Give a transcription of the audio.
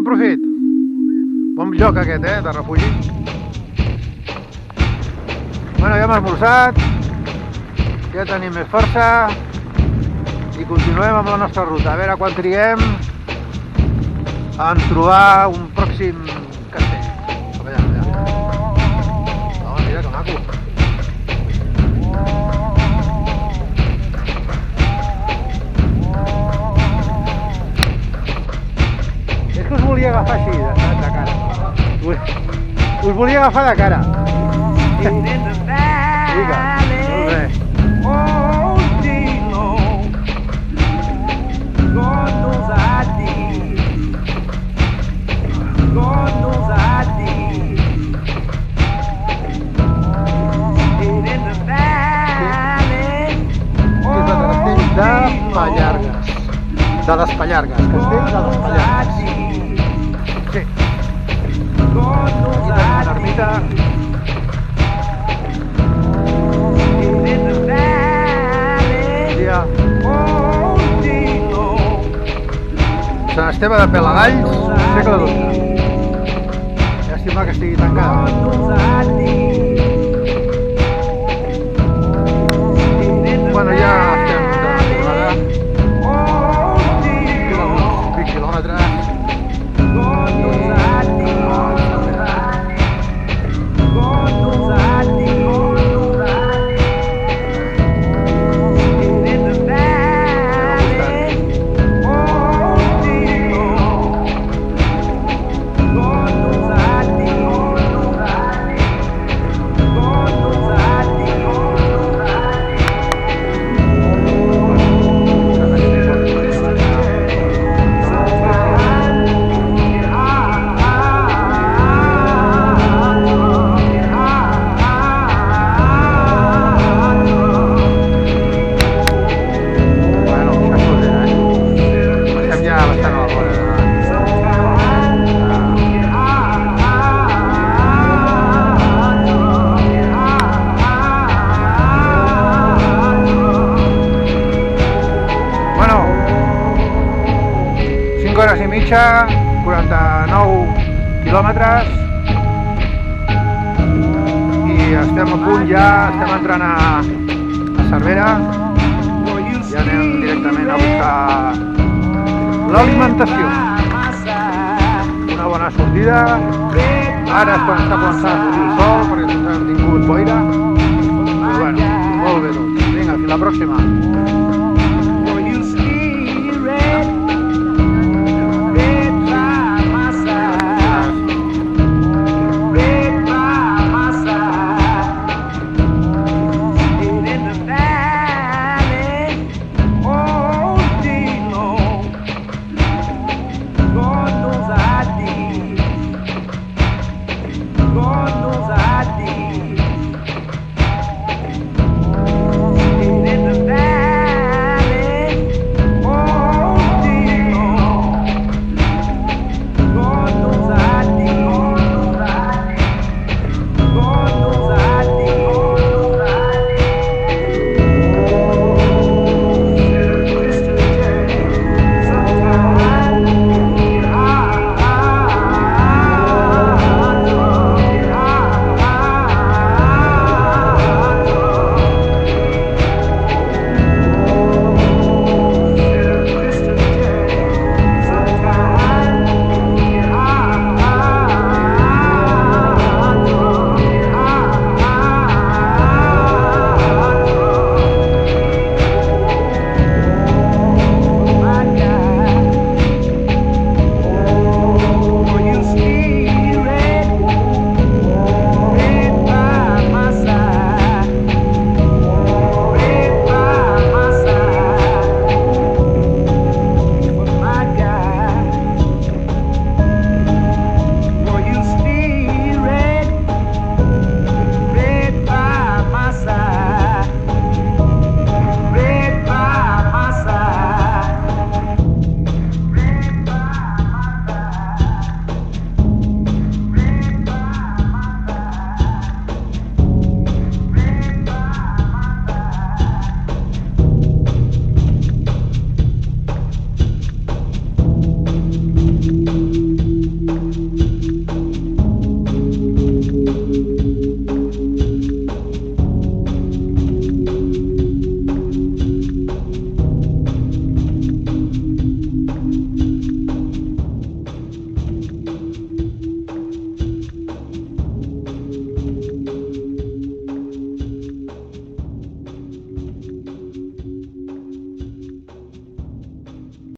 profit. Bon lloc aquest, de refugi. Bueno, ja hem esmorzat, ja tenim més força i continuem amb la nostra ruta. A veure quan triguem en trobar un pròxim castell. Allà. Oh, mira que maco. És que us volia agafar així, de cara. Us volia agafar de cara. Vinga, molt bé. De les Pallargues, castell de les Pallargues. Sí. Aquí tenim una ermita. Sant Esteve de Pelagalls, segle XII. Llàstima que estigui tancada. Bueno, ja estem de tornada. Queden uns 20 quilòmetres. Hores i mitja, 49 quilòmetres i estem a punt ja, estem entrant a Cervera, ja anem directament a buscar l'alimentació. Una bona sortida, ara és quan està començant a sortir el sol perquè tots hem tingut boira, però bueno, molt bé tot. Vinga, fins la pròxima.